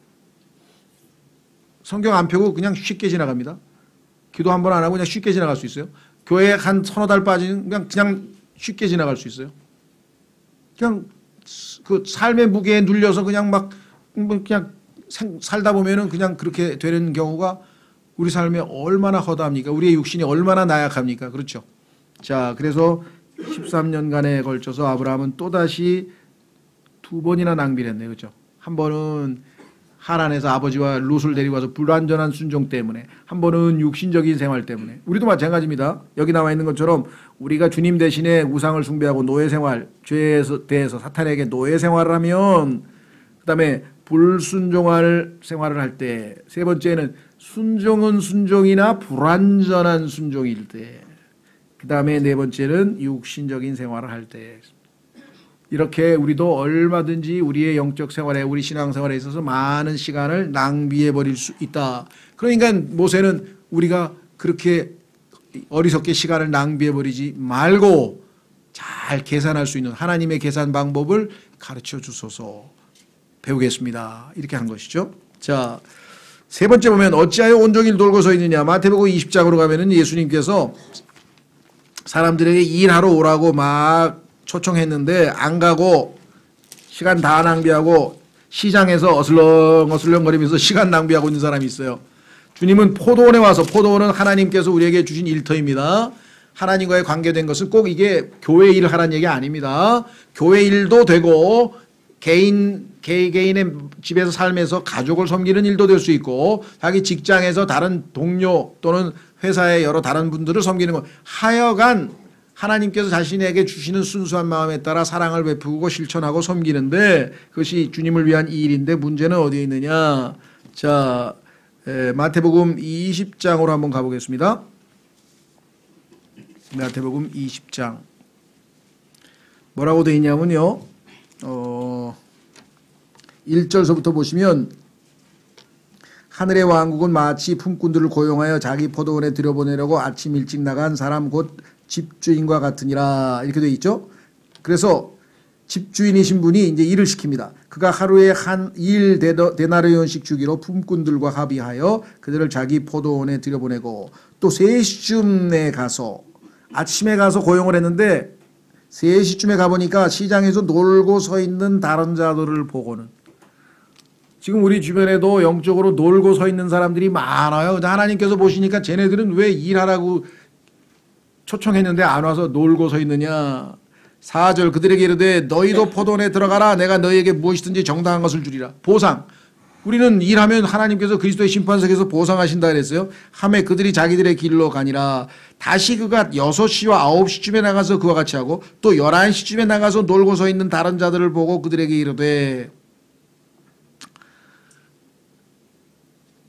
성경 안 펴고 그냥 쉽게 지나갑니다. 기도 한 번 안 하고 그냥 쉽게 지나갈 수 있어요. 교회에 한 서너 달 빠지는 그냥 쉽게 지나갈 수 있어요. 그냥 그 삶의 무게에 눌려서 그냥 살다 보면은 그냥 그렇게 되는 경우가 우리 삶에 얼마나 허다합니까? 우리의 육신이 얼마나 나약합니까? 그렇죠. 자, 그래서 13년간에 걸쳐서 아브라함은 또다시 두 번이나 낭비를 했네요. 그렇죠. 한 번은 하란에서 아버지와 롯을 데리고 와서 불완전한 순종 때문에, 한 번은 육신적인 생활 때문에. 우리도 마찬가지입니다. 여기 나와 있는 것처럼 우리가 주님 대신에 우상을 숭배하고 노예 생활, 죄에 대해서 사탄에게 노예 생활을 하면, 그 다음에 불순종할 생활을 할 때, 세 번째는 순종은 순종이나 불완전한 순종일 때, 그 다음에 네 번째는 육신적인 생활을 할 때. 이렇게 우리도 얼마든지 우리의 영적 생활에, 우리 신앙 생활에 있어서 많은 시간을 낭비해 버릴 수 있다. 그러니까 모세는 우리가 그렇게 어리석게 시간을 낭비해 버리지 말고 잘 계산할 수 있는 하나님의 계산 방법을 가르쳐 주소서. 배우겠습니다. 이렇게 한 것이죠. 자, 세 번째 보면 어찌하여 온종일 놀고 서 있느냐. 마태복음 20장으로 가면은 예수님께서 사람들에게 일하러 오라고 막 초청했는데 안 가고 시간 다 낭비하고 시장에서 어슬렁어슬렁거리면서 시간 낭비하고 있는 사람이 있어요. 주님은 포도원에 와서, 포도원은 하나님께서 우리에게 주신 일터입니다. 하나님과의 관계된 것은 꼭 이게 교회 일을 하라는 얘기 아닙니다. 교회 일도 되고 개인의 집에서 삶에서 가족을 섬기는 일도 될 수 있고 자기 직장에서 다른 동료 또는 회사의 여러 다른 분들을 섬기는 것. 하여간 하나님께서 자신에게 주시는 순수한 마음에 따라 사랑을 베푸고 실천하고 섬기는데 그것이 주님을 위한 이 일인데 문제는 어디에 있느냐. 자, 마태복음 20장으로 한번 가보겠습니다. 마태복음 20장 뭐라고 되어 있냐면요. 1절서부터 보시면 하늘의 왕국은 마치 품꾼들을 고용하여 자기 포도원에 들여보내려고 아침 일찍 나간 사람 곧 집주인과 같으니라 이렇게 되어 있죠. 그래서 집주인이신 분이 이제 일을 시킵니다. 그가 하루에 한 1데나리온씩 주기로 품꾼들과 합의하여 그들을 자기 포도원에 들여보내고 또 3시쯤에 가서 아침에 가서 고용을 했는데 3시쯤에 가보니까 시장에서 놀고 서 있는 다른 자들을 보고는 지금 우리 주변에도 영적으로 놀고 서 있는 사람들이 많아요. 근데 하나님께서 보시니까 쟤네들은 왜 일하라고 초청했는데 안 와서 놀고 서 있느냐. 4절 그들에게 이르되 너희도 포도원에 들어가라. 내가 너희에게 무엇이든지 정당한 것을 주리라. 보상. 우리는 일하면 하나님께서 그리스도의 심판석에서 보상하신다 그랬어요. 하매 그들이 자기들의 길로 가니라. 다시 그가 6시와 9시쯤에 나가서 그와 같이 하고 또 11시쯤에 나가서 놀고 서 있는 다른 자들을 보고 그들에게 이르되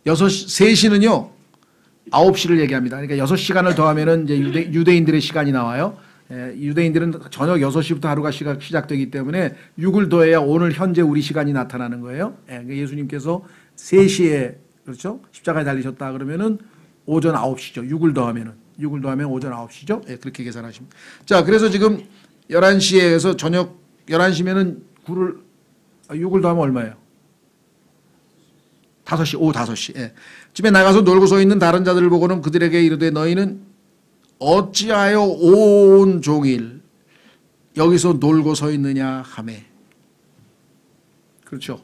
3시는요 9시를 얘기합니다. 그러니까 6시간을 더하면은 이제 유대인들의 시간이 나와요. 유대인들은 저녁 6시부터 하루가 시작되기 때문에 6을 더해야 오늘 현재 우리 시간이 나타나는 거예요. 예수님께서 3시에 그렇죠? 십자가에 달리셨다 그러면은 오전 9시죠. 6을 더하면 오전 9시죠. 그렇게 계산하시면. 자, 그래서 지금 11시에서 저녁 11시면은 6을 더하면 얼마예요? 5시, 오후 5시. 집에 나가서 놀고 서 있는 다른 자들을 보고는 그들에게 이르되 너희는 어찌하여 온 종일 여기서 놀고 서 있느냐 하매. 그렇죠.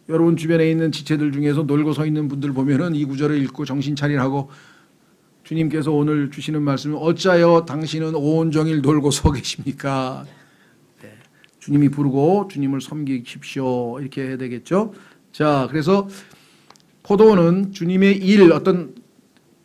여러분 주변에 있는 지체들 중에서 놀고 서 있는 분들 보면은 이 구절을 읽고 정신 차리라고 주님께서 오늘 주시는 말씀은 어찌하여 당신은 온종일 놀고 서 계십니까? 네. 주님이 부르고 주님을 섬기십시오. 이렇게 해야 되겠죠. 자, 그래서 포도원은 주님의 일, 어떤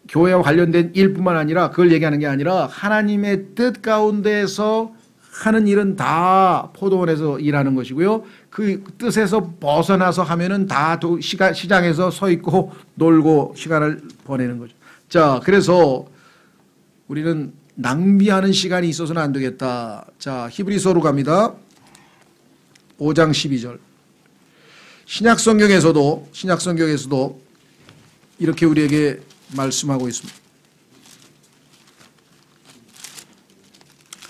교회와 관련된 일뿐만 아니라 그걸 얘기하는 게 아니라 하나님의 뜻 가운데서 하는 일은 다 포도원에서 일하는 것이고요. 그 뜻에서 벗어나서 하면은 다 시장에서 서 있고 놀고 시간을 보내는 거죠. 자, 그래서 우리는 낭비하는 시간이 있어서는 안 되겠다. 자, 히브리서로 갑니다. 5장 12절. 신약 성경에서도 이렇게 우리에게 말씀하고 있습니다.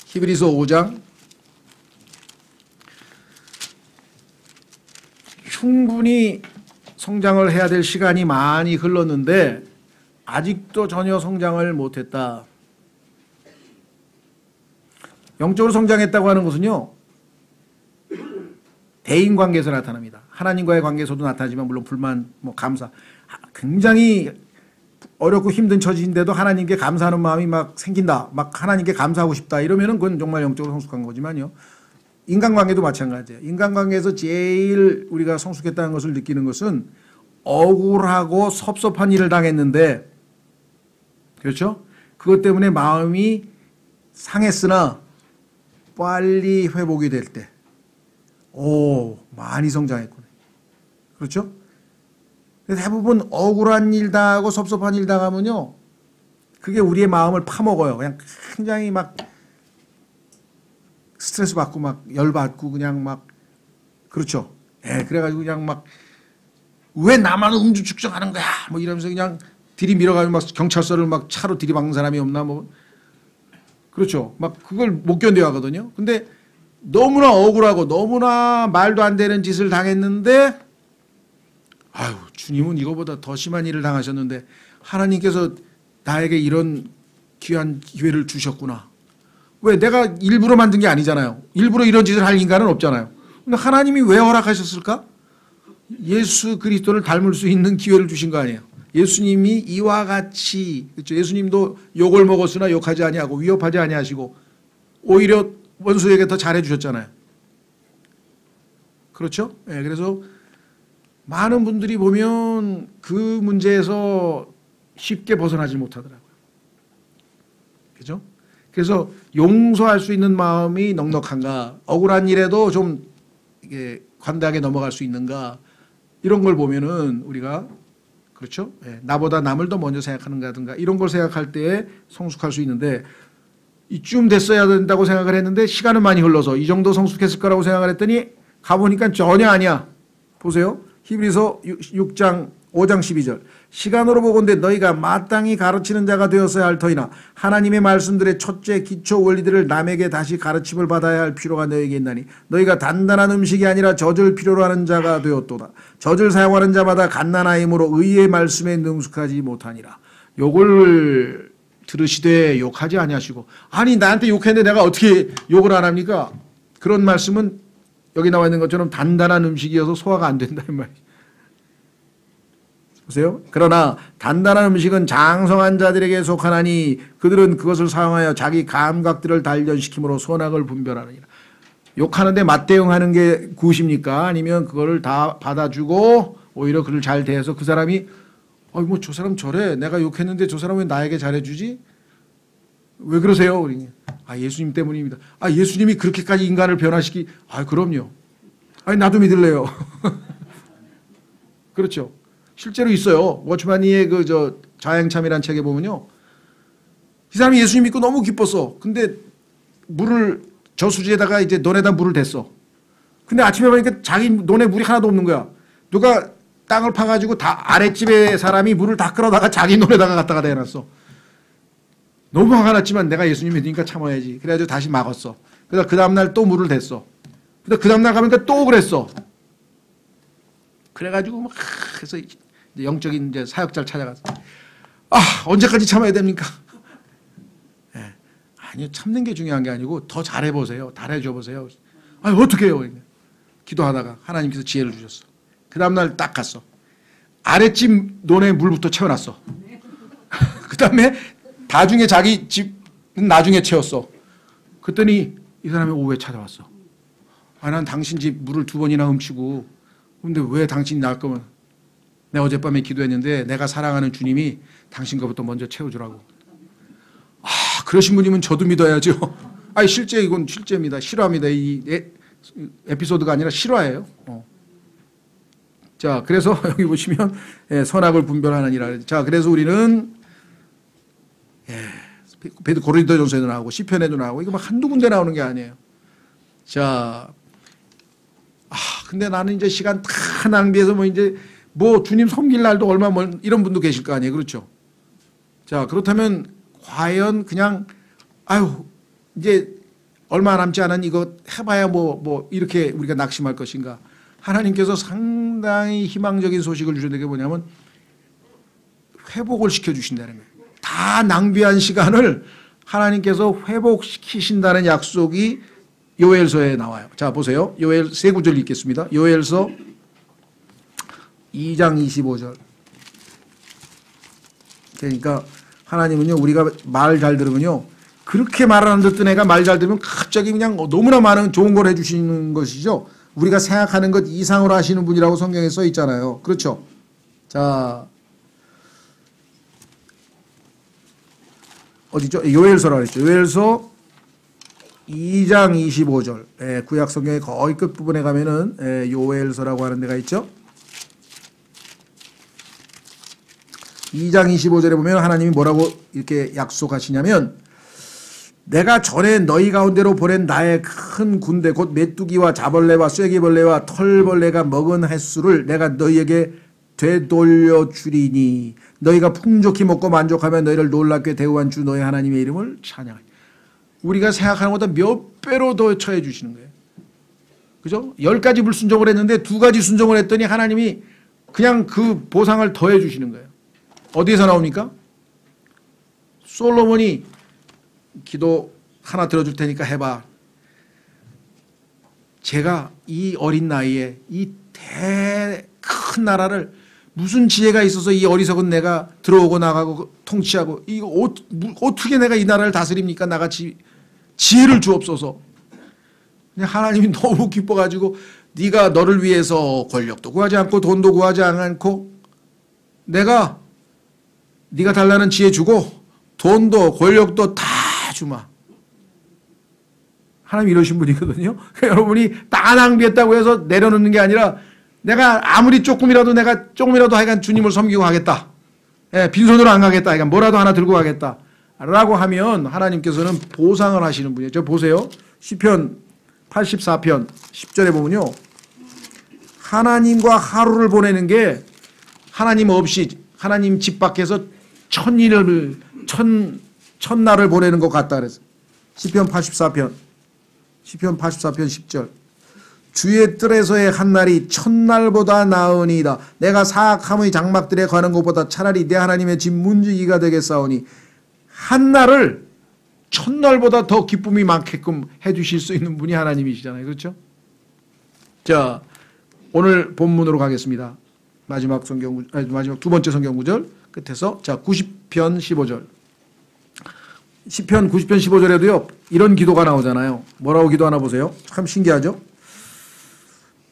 히브리서 5장. 충분히 성장을 해야 될 시간이 많이 흘렀는데 아직도 전혀 성장을 못했다. 영적으로 성장했다고 하는 것은요, 대인 관계에서 나타납니다. 하나님과의 관계에서도 나타나지만 물론 불만, 감사, 굉장히 어렵고 힘든 처지인데도 하나님께 감사하는 마음이 막 생긴다. 막 하나님께 감사하고 싶다. 이러면은 그건 정말 영적으로 성숙한 거지만요. 인간관계도 마찬가지예요. 인간관계에서 제일 우리가 성숙했다는 것을 느끼는 것은 억울하고 섭섭한 일을 당했는데, 그렇죠? 그것 때문에 마음이 상했으나 빨리 회복이 될 때, 많이 성장했구나. 그렇죠? 대부분 억울한 일 당하고 섭섭한 일 당하면요, 그게 우리의 마음을 파먹어요. 그냥 굉장히 막 스트레스 받고 막 열받고 그냥 막, 그렇죠? 그래가지고 그냥 막 왜 나만 음주 측정하는 거야? 뭐 이러면서 그냥 들이밀어가지고 막 경찰서를 막 차로 들이박는 사람이 없나 뭐, 그렇죠? 막 그걸 못 견뎌 하거든요. 근데 너무나 억울하고 너무나 말도 안 되는 짓을 당했는데 아유 주님은 이거보다 더 심한 일을 당하셨는데 하나님께서 나에게 이런 귀한 기회를 주셨구나. 왜? 내가 일부러 만든 게 아니잖아요. 일부러 이런 짓을 할 인간은 없잖아요. 근데 하나님이 왜 허락하셨을까? 예수 그리스도를 닮을 수 있는 기회를 주신 거 아니에요. 예수님이 이와 같이 그렇죠. 예수님도 욕을 먹었으나 욕하지 아니하고 위협하지 아니하시고 오히려 원수에게 더 잘해 주셨잖아요. 그렇죠? 네, 그래서 많은 분들이 보면 그 문제에서 쉽게 벗어나지 못하더라고요. 그죠? 그래서 용서할 수 있는 마음이 넉넉한가, 억울한 일에도 좀 이게 관대하게 넘어갈 수 있는가, 이런 걸 보면은 우리가 그렇죠? 예, 나보다 남을 더 먼저 생각하는가든가 이런 걸 생각할 때에 성숙할 수 있는데 이쯤 됐어야 된다고 생각을 했는데 시간은 많이 흘러서 이 정도 성숙했을 거라고 생각을 했더니 가보니까 전혀 아니야. 보세요. 히브리서 6장 5장 12절 시간으로 보건대 너희가 마땅히 가르치는 자가 되었어야 할 터이나 하나님의 말씀들의 첫째 기초 원리들을 남에게 다시 가르침을 받아야 할 필요가 너희에게 있나니 너희가 단단한 음식이 아니라 젖을 필요로 하는 자가 되었도다. 젖을 사용하는 자마다 갓난아임으로 의의 말씀에 능숙하지 못하니라. 욕을 들으시되 욕하지 아니하시고 아니 나한테 욕했는데 내가 어떻게 욕을 안 합니까? 그런 말씀은 여기 나와 있는 것처럼 단단한 음식이어서 소화가 안 된다 이 말이에요. 보세요. 그러나 단단한 음식은 장성한 자들에게 속하나니 그들은 그것을 사용하여 자기 감각들을 단련시킴으로 선악을 분별하느니라. 욕하는데 맞대응하는 게 굿입니까? 아니면 그거를 다 받아주고 오히려 그를 잘 대해서 그 사람이 뭐 저 사람 저래. 내가 욕했는데 저 사람 왜 나에게 잘해주지? 왜 그러세요? 그러니 예수님 때문입니다. 예수님이 그렇게까지 인간을 변화시키 그럼요. 나도 믿을래요. 그렇죠. 실제로 있어요. 워치마니의 자양참이라는 책에 보면요. 이 사람이 예수님 믿고 너무 기뻤어. 근데 물을 저수지에다가 이제 논에다 물을 댔어. 근데 아침에 보니까 자기 논에 물이 하나도 없는 거야. 누가 땅을 파가지고 다 아랫집에 사람이 물을 다 끌어다가 자기 논에다가 갖다가 대놨어. 너무 화가 났지만 내가 예수님 믿으니까 참아야지. 그래가지고 다시 막았어. 그래서 그 다음날 또 물을 댔어. 근데 그 다음날 가니까 또 그랬어. 그래가지고 막 해서 영적인 이제 사역자를 찾아가서 언제까지 참아야 됩니까? 네. 아니요 참는 게 중요한 게 아니고 더 잘해보세요. 잘해줘 보세요. 어떻게 해요? 기도하다가 하나님께서 지혜를 주셨어. 그 다음날 딱 갔어. 아랫집 논에 물부터 채워놨어. 그 다음에 나중에 자기 집은 나중에 채웠어. 그랬더니 이 사람이 오후에 찾아왔어. 난 당신 집 물을 2번이나 훔치고 근데 왜 당신이 나을 거면 내가 어젯밤에 기도했는데 내가 사랑하는 주님이 당신 거부터 먼저 채워주라고. 그러신 분이면 저도 믿어야죠. 실제 이건 실제입니다. 실화입니다. 이 에피소드가 아니라 실화예요. 자, 그래서 여기 보시면 선악을 분별하느니라. 자, 그래서 우리는 고린도전서에도 나오고 시편에도 나오고 이거 막 한두 군데 나오는 게 아니에요. 자, 근데 나는 이제 시간 다 낭비해서 이제 주님 섬길 날도 얼마 이런 분도 계실 거 아니에요. 그렇죠? 자, 그렇다면 과연 그냥 이제 얼마 남지 않은 이거 해봐야 이렇게 우리가 낙심할 것인가? 하나님께서 상당히 희망적인 소식을 주셨는 게 뭐냐면 회복을 시켜주신다는 거예요. 다 낭비한 시간을 하나님께서 회복시키신다는 약속이 요엘서에 나와요. 자, 보세요. 요엘 세 구절 읽겠습니다. 요엘서 2장 25절. 그러니까 하나님은요, 우리가 말 잘 들으면요, 그렇게 말 안 듣던 애가 말 잘 들으면 갑자기 그냥 너무나 많은 좋은 걸 해주시는 것이죠. 우리가 생각하는 것 이상으로 하시는 분이라고 성경에 써 있잖아요. 그렇죠? 자, 어디죠? 요엘서라고 했죠. 요엘서 2장 25절. 구약 성경의 거의 끝부분에 가면은 요엘서라고 하는 데가 있죠. 2장 25절에 보면 하나님이 뭐라고 이렇게 약속하시냐면 내가 전에 너희 가운데로 보낸 나의 큰 군대 곧 메뚜기와 자벌레와 쐐기벌레와 털벌레가 먹은 횟수를 내가 너희에게 되돌려 주리니 너희가 풍족히 먹고 만족하며 너희를 놀랍게 대우한 주 너희 하나님의 이름을 찬양하리. 우리가 생각하는 것보다 몇 배로 더 처해 주시는 거예요. 그죠? 10가지 불순종을 했는데 2가지 순종을 했더니 하나님이 그냥 그 보상을 더해 주시는 거예요. 어디에서 나옵니까? 솔로몬이 기도 하나 들어줄 테니까 해봐. 제가 이 어린 나이에 이 큰 나라를 무슨 지혜가 있어서 이 어리석은 내가 들어오고 나가고 통치하고 이거 어떻게 내가 이 나라를 다스립니까? 나같이 지혜를 주옵소서. 그냥 하나님이 너무 기뻐가지고 네가 너를 위해서 권력도 구하지 않고 돈도 구하지 않고 내가 네가 달라는 지혜 주고 돈도 권력도 다 주마. 하나님 이러신 분이거든요. 여러분이 다 낭비했다고 해서 내려놓는 게 아니라 내가 아무리 조금이라도 하여간 주님을 섬기고 가겠다. 예, 빈손으로 안 가겠다. 하여간 뭐라도 하나 들고 가겠다. 라고 하면 하나님께서는 보상을 하시는 분이에요. 저 보세요. 시편 84편 10절에 보면요. 하나님과 하루를 보내는 게 하나님 없이 하나님 집 밖에서 천날을 보내는 것 같다 그랬어요. 시편 84편 10절. 주의 뜰에서의 한날이 천날보다 나으니이다. 내가 사악함의 장막들에 가는 것보다 차라리 내 하나님의 집 문지기가 되겠사오니 한날을 천날보다 더 기쁨이 많게끔 해주실 수 있는 분이 하나님이시잖아요. 그렇죠? 자, 오늘 본문으로 가겠습니다. 마지막 두 번째 성경 구절 끝에서 자 90편 15절. 시편 90편 15절에도요 이런 기도가 나오잖아요. 뭐라고 기도하나 보세요. 참 신기하죠?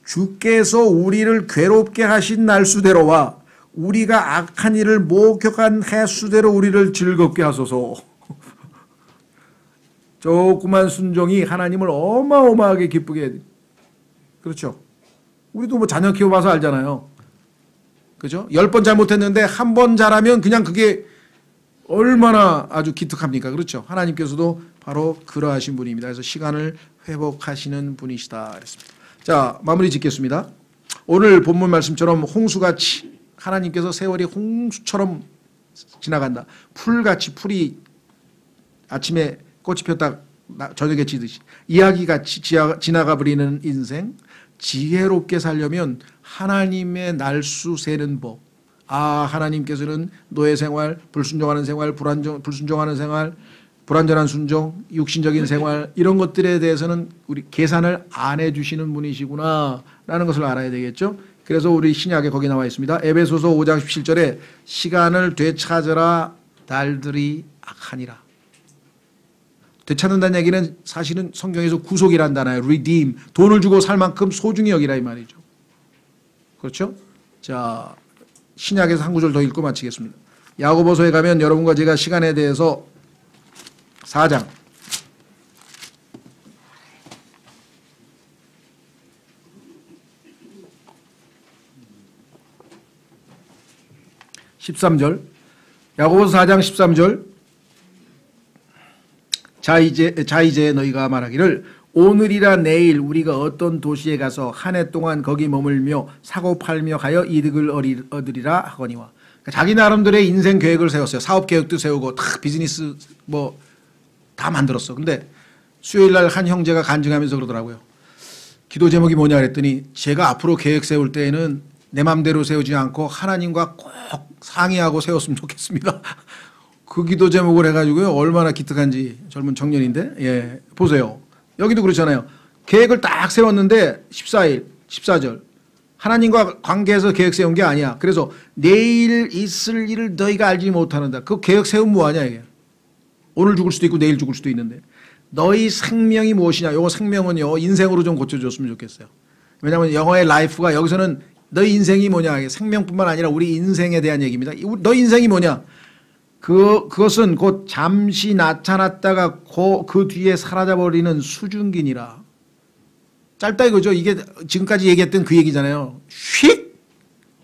주께서 우리를 괴롭게 하신 날수대로와 우리가 악한 일을 목격한 해수대로 우리를 즐겁게 하소서. 조그만 순종이 하나님을 어마어마하게 기쁘게 해요. 그렇죠? 우리도 뭐 자녀 키워봐서 알잖아요. 그죠? 10번 잘못했는데 한 번 잘하면 그냥 그게 얼마나 아주 기특합니까? 그렇죠? 하나님께서도 바로 그러하신 분입니다. 그래서 시간을 회복하시는 분이시다 그랬습니다. 자, 마무리 짓겠습니다. 오늘 본문 말씀처럼 홍수같이 하나님께서 세월이 홍수처럼 지나간다. 풀같이 풀이 아침에 꽃이 폈다 저녁에 지듯이 이야기같이 지나가 버리는 인생. 지혜롭게 살려면 하나님의 날수 세는 법. 하나님께서는 노예 생활, 불순종하는 생활, 불순종하는 생활, 불완전한 순종, 육신적인 생활 이런 것들에 대해서는 우리 계산을 안 해주시는 분이시구나 라는 것을 알아야 되겠죠. 그래서 우리 신약에 거기 나와 있습니다. 에베소서 5장 17절에 시간을 되찾으라 달들이 악하니라. 되찾는다는 얘기는 사실은 성경에서 구속이란 단어예요. redeem. 돈을 주고 살 만큼 소중히 여기라 이 말이죠. 그렇죠? 자, 신약에서 한 구절 더 읽고 마치겠습니다. 야고보서에 가면 여러분과 제가 시간에 대해서 4장 13절 야고보서 4장 13절 자 이제 너희가 말하기를 오늘이라 내일 우리가 어떤 도시에 가서 한 해 동안 거기 머물며 사고 팔며 가여 이득을 얻으리라 하거니와. 그러니까 자기 나름대로의 인생 계획을 세웠어요. 사업 계획도 세우고 다 비즈니스 뭐 다 만들었어. 근데 수요일 날 한 형제가 간증하면서 그러더라고요. 기도 제목이 뭐냐 그랬더니 제가 앞으로 계획 세울 때에는 내 맘대로 세우지 않고 하나님과 꼭 상의하고 세웠으면 좋겠습니다. 그 기도 제목을 해가지고요. 얼마나 기특한지 젊은 청년인데 예 보세요. 여기도 그렇잖아요. 계획을 딱 세웠는데 14일 14절 하나님과 관계에서 계획 세운 게 아니야. 그래서 내일 있을 일을 너희가 알지 못하는다. 그 계획 세우면 뭐하냐 이게. 오늘 죽을 수도 있고 내일 죽을 수도 있는데 너희 생명이 무엇이냐. 이거 생명은요 인생으로 좀 고쳐줬으면 좋겠어요. 왜냐하면 영어의 life가 여기서는 너희 인생이 뭐냐. 생명뿐만 아니라 우리 인생에 대한 얘기입니다. 너희 인생이 뭐냐. 그것은 곧 잠시 나타났다가 그 뒤에 사라져버리는 수증기니라. 짧다 이거죠. 이게 지금까지 얘기했던 그 얘기잖아요. 휙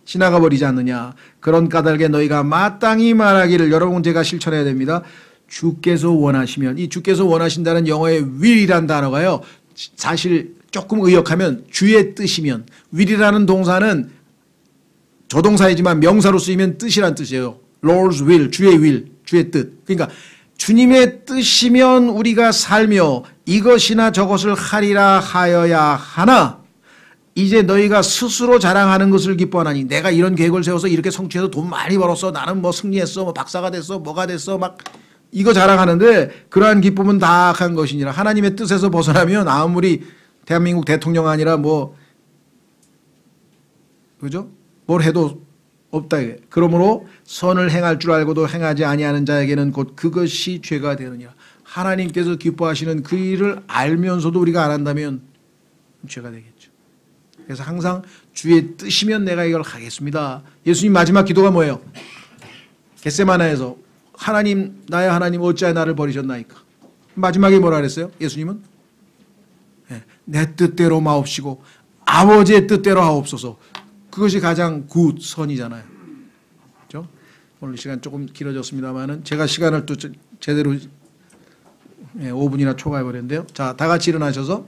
지나가 버리지 않느냐. 그런 까닭에 너희가 마땅히 말하기를 여러분 제가 실천해야 됩니다. 주께서 원하시면 이 주께서 원하신다는 영어의 will이란 단어가요. 사실 조금 의역하면 주의 뜻이면 will이라는 동사는 조동사이지만 명사로 쓰이면 뜻이란 뜻이에요. Lord's will, 주의 will, 주의 뜻. 그러니까 주님의 뜻이면 우리가 살며 이것이나 저것을 하리라 하여야 하나 이제 너희가 스스로 자랑하는 것을 기뻐하나니 내가 이런 계획을 세워서 이렇게 성취해서 돈 많이 벌었어. 나는 뭐 승리했어. 뭐 박사가 됐어. 뭐가 됐어. 막 이거 자랑하는데 그러한 기쁨은 다 악한 것이니라. 하나님의 뜻에서 벗어나면 아무리 대한민국 대통령 아니라 뭐 그죠? 뭘 해도 없다. 그러므로 선을 행할 줄 알고도 행하지 아니하는 자에게는 곧 그것이 죄가 되느니라. 하나님께서 기뻐하시는 그 일을 알면서도 우리가 안 한다면 죄가 되겠죠. 그래서 항상 주의 뜻이면 내가 이걸 하겠습니다. 예수님 마지막 기도가 뭐예요? 겟세마나에서 하나님 나의 하나님 어찌하여 나를 버리셨나이까. 마지막에 뭐라 그랬어요? 예수님은 내 뜻대로 마옵시고 아버지의 뜻대로 하옵소서. 그것이 가장 굿 선이잖아요. 그렇죠? 오늘 시간 조금 길어졌습니다만은 제가 시간을 또 제대로 5분이나 초과해 버렸는데요. 자, 다 같이 일어나셔서